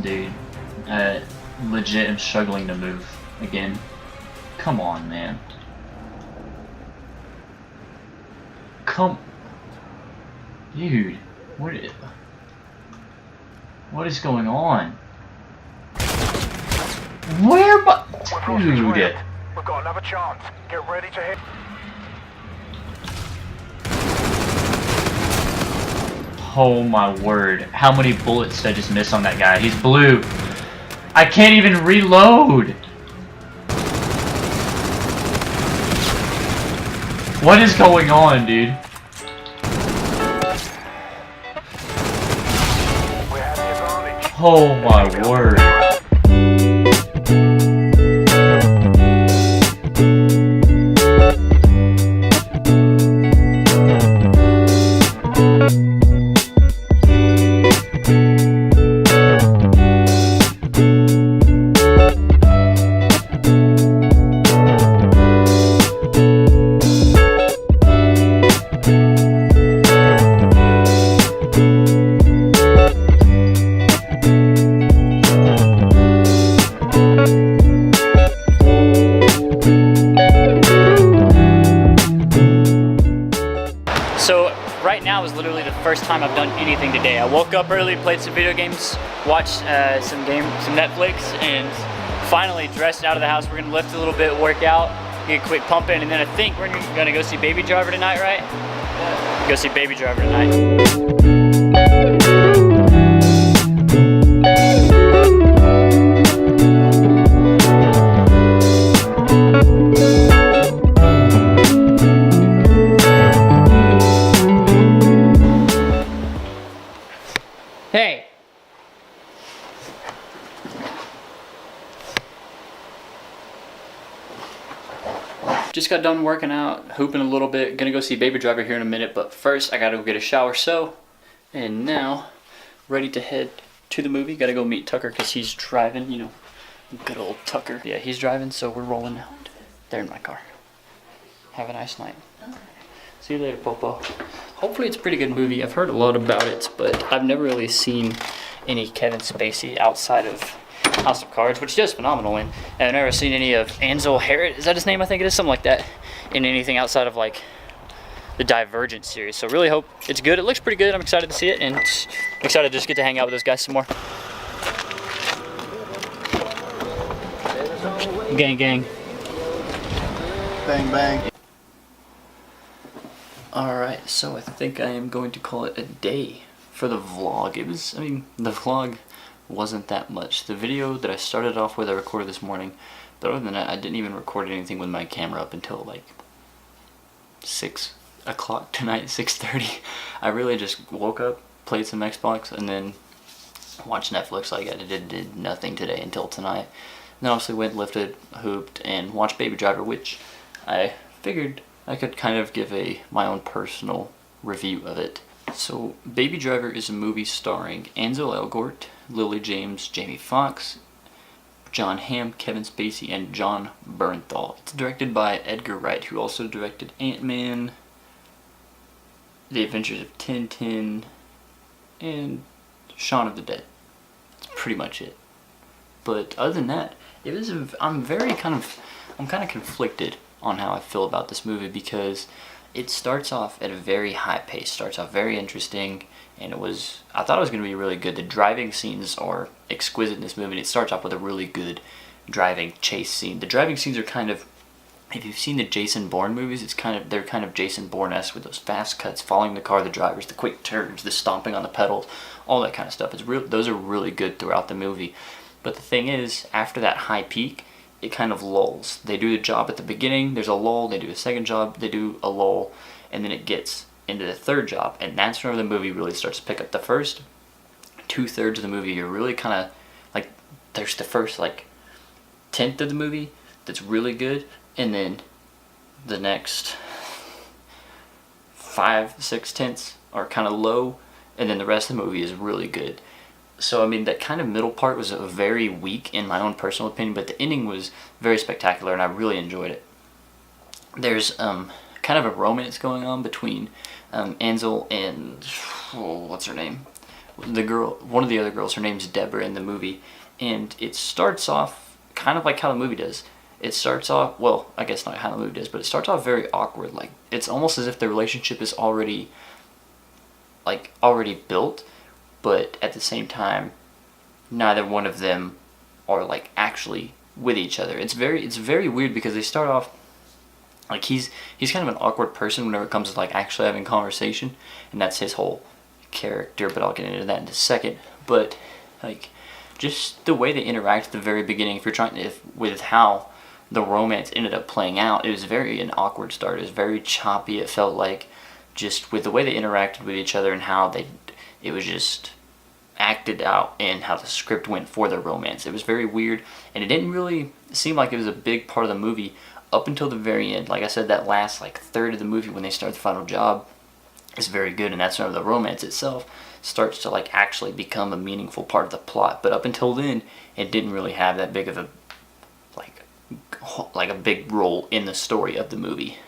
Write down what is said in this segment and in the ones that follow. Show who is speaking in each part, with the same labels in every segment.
Speaker 1: Dude, legit am struggling to move again. Come on, man. Dude, what is going on? Where dude?
Speaker 2: We've got another chance. Get ready to hit.
Speaker 1: Oh my word. How many bullets did I just miss on that guy? He's blue. I can't even reload. What is going on, dude? Oh my word.
Speaker 3: So right now is literally the first time I've done anything today. I woke up early, played some video games, watched some Netflix, and finally dressed out of the house. We're gonna lift a little bit, work out, get a quick pump in, and then I think we're gonna go see Baby Driver tonight, right? Yeah. Go see Baby Driver tonight. Hey! Just got done working out, hooping a little bit. Gonna go see Baby Driver here in a minute, but first I gotta go get a shower. And now, ready to head to the movie. Gotta go meet Tucker because he's driving, you know, good old Tucker. Yeah, he's driving, so we're rolling out. They're in my car. Have a nice night. See you later, Popo. Hopefully it's a pretty good movie. I've heard a lot about it, but I've never really seen any Kevin Spacey outside of House of Cards, which he does phenomenal in. And I've never seen any of Ansel Harris, is that his name? I think it is, something like that, in anything outside of like the Divergent series. So really hope it's good. It looks pretty good. I'm excited to see it, and I'm excited to just get to hang out with those guys some more. Gang, gang.
Speaker 4: Bang, bang.
Speaker 3: Alright, so I think I am going to call it a day for the vlog. The vlog wasn't that much. The video that I started off with I recorded this morning, but other than that I didn't even record anything with my camera up until like 6 o'clock tonight, 6:30. I really just woke up, played some Xbox, and then watched Netflix. Like I did nothing today until tonight. And then obviously went, lifted, hooped, and watched Baby Driver, which I figured I could kind of give my own personal review of it. So, Baby Driver is a movie starring Ansel Elgort, Lily James, Jamie Foxx, John Hamm, Kevin Spacey, and John Bernthal. It's directed by Edgar Wright, who also directed Ant-Man, The Adventures of Tintin, and Shaun of the Dead. That's pretty much it. But other than that, I'm kind of conflicted on how I feel about this movie, because it starts off at a very high pace, starts off very interesting, and I thought it was going to be really good. The driving scenes are exquisite in this movie, and it starts off with a really good driving chase scene. The driving scenes are kind of, if you've seen the Jason Bourne movies, they're kind of Jason Bourne-esque, with those fast cuts, following the car, the drivers, the quick turns, the stomping on the pedals, all that kind of stuff. Those are really good throughout the movie. But the thing is, after that high peak, it kind of lulls. They do the job at the beginning, there's a lull, they do a second job, they do a lull, and then it gets into the third job, and that's where the movie really starts to pick up. The first 2/3 of the movie, you're really kind of, like, there's the first, like, 10th of the movie that's really good, and then the next 5-6 are kind of low, and then the rest of the movie is really good. So, I mean, that kind of middle part was very weak in my own personal opinion, but the ending was very spectacular, and I really enjoyed it. There's kind of a romance going on between Ansel and, what's her name? one of the other girls, her name's Deborah in the movie, and it starts off kind of like how the movie does. It starts off, well, I guess not how the movie does, but it starts off very awkward. Like, it's almost as if the relationship is already built, but at the same time, neither one of them are like actually with each other. It's very weird because they start off like he's kind of an awkward person whenever it comes to like actually having conversation, and that's his whole character, but I'll get into that in a second. But like just the way they interact at the very beginning, with how the romance ended up playing out, it was very an awkward start. It was very choppy. It felt like just with the way they interacted with each other and how it was just acted out and how the script went for their romance. It was very weird, and it didn't really seem like it was a big part of the movie up until the very end. Like I said, that last like third of the movie when they start the final job is very good, and that's when the romance itself starts to like actually become a meaningful part of the plot. But up until then, it didn't really have that big of a like a big role in the story of the movie.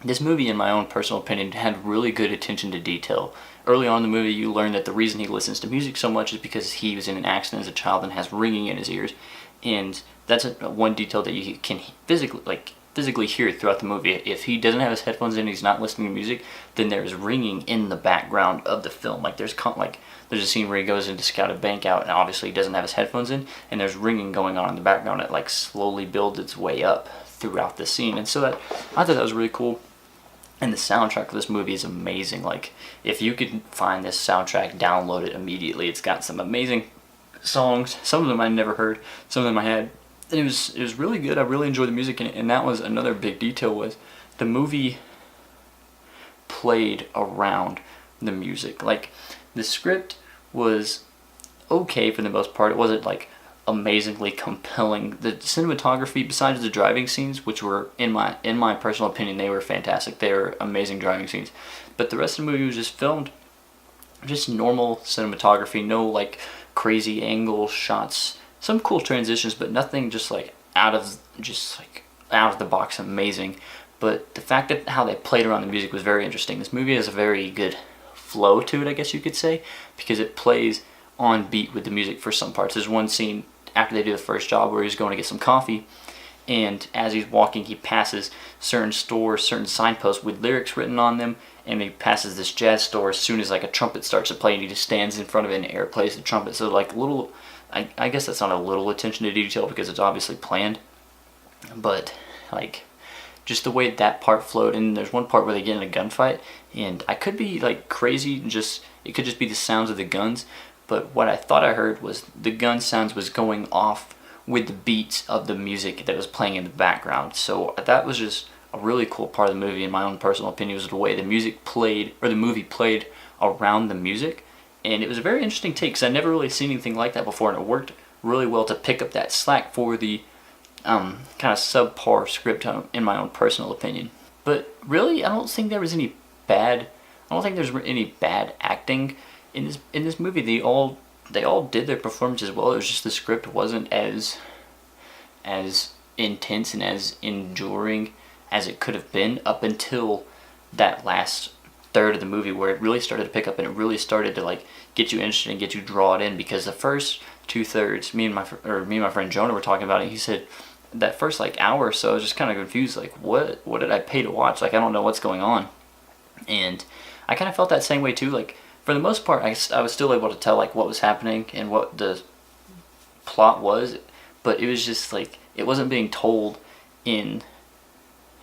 Speaker 3: This movie, in my own personal opinion, had really good attention to detail. Early on in the movie, you learn that the reason he listens to music so much is because he was in an accident as a child and has ringing in his ears, and that's one detail that you can physically hear throughout the movie. If he doesn't have his headphones in and he's not listening to music, then there's ringing in the background of the film. Like there's a scene where he goes in to scout a bank out, and obviously he doesn't have his headphones in, and there's ringing going on in the background. It like slowly builds its way up throughout the scene, and so I thought that was really cool. And the soundtrack of this movie is amazing. Like, if you could find this soundtrack, download it immediately. It's got some amazing songs. Some of them I never heard. Some of them I had. And it was really good. I really enjoyed the music in it. And that was another big detail, was the movie played around the music. Like, the script was okay for the most part. It wasn't like amazingly compelling. The cinematography, besides the driving scenes, which were in my personal opinion, they were fantastic. They were amazing driving scenes. But the rest of the movie was just filmed just normal cinematography, no like crazy angle shots, some cool transitions, but nothing just like out of the box amazing. But the fact that how they played around the music was very interesting. This movie has a very good flow to it, I guess you could say, because it plays on beat with the music for some parts. There's one scene after they do the first job where he's going to get some coffee, and as he's walking he passes certain stores, certain signposts with lyrics written on them, and he passes this jazz store as soon as like a trumpet starts to play, and he just stands in front of it and air plays the trumpet. So like little, I guess that's not a little attention to detail because it's obviously planned, but like just the way that part flowed. And there's one part where they get in a gunfight, and I could be like crazy, it could just be the sounds of the guns, but what I thought I heard was the gun sounds was going off with the beats of the music that was playing in the background. So that was just a really cool part of the movie, in my own personal opinion, was the way the music played, or the movie played around the music. And it was a very interesting take, because I never really seen anything like that before, and it worked really well to pick up that slack for the kind of subpar script, in my own personal opinion. But really, I don't think there's any bad acting in this movie. They all did their performances well. It was just the script wasn't as intense and as enduring as it could have been up until that last third of the movie, where it really started to pick up and it really started to like get you interested and get you drawn in. Because the first 2/3, me and my friend Jonah were talking about it. He said that first like hour or so I was just kind of confused, like what did I pay to watch? Like I don't know what's going on. And I kind of felt that same way too. Like for the most part, I was still able to tell like what was happening and what the plot was, but it was just like it wasn't being told in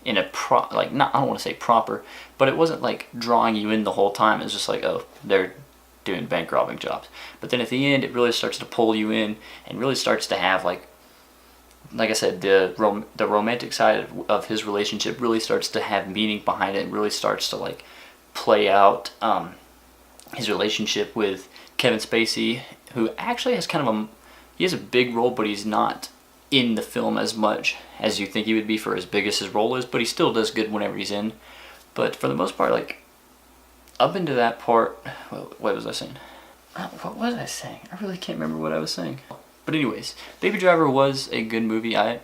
Speaker 3: a I don't want to say proper, but it wasn't like drawing you in the whole time. It was just like, oh, they're doing bank robbing jobs. But then at the end, it really starts to pull you in and really starts to have like I said, the romantic side of his relationship really starts to have meaning behind it, and really starts to like play out his relationship with Kevin Spacey, who actually has he has a big role, but he's not in the film as much as you think he would be for as big as his role is, but he still does good whenever he's in. But for the most part, like up into that part, what was I saying? What was I saying? I really can't remember what I was saying. But anyways, Baby Driver was a good movie. I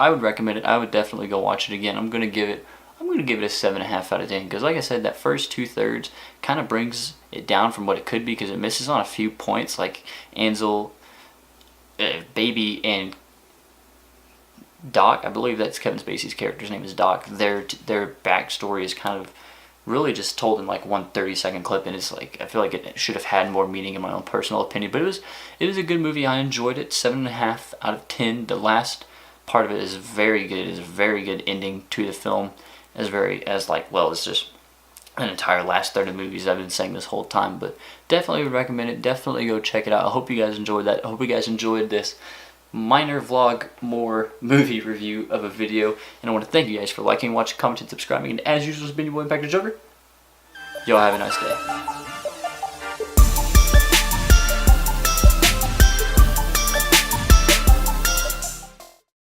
Speaker 3: would recommend it. I would definitely go watch it again. I'm gonna give going to give it a 7.5 out of 10 because, like I said, that first 2/3 kind of brings it down from what it could be because it misses on a few points, like Ansel, Baby, and Doc. I believe that's Kevin Spacey's character's name is Doc. Their backstory is kind of really just told in like 1 30-second clip, and it's like I feel like it should have had more meaning in my own personal opinion. But it was a good movie. I enjoyed it. 7.5 out of 10. The last part of it is very good. It's a very good ending to the film. It's just an entire last third of movies I've been saying this whole time. But definitely would recommend it. Definitely go check it out. I hope you guys enjoyed that. I hope you guys enjoyed this minor vlog, more movie review of a video. And I want to thank you guys for liking, watching, commenting, subscribing. And as usual, it's been your boy Impact Joker. Y'all have a nice day.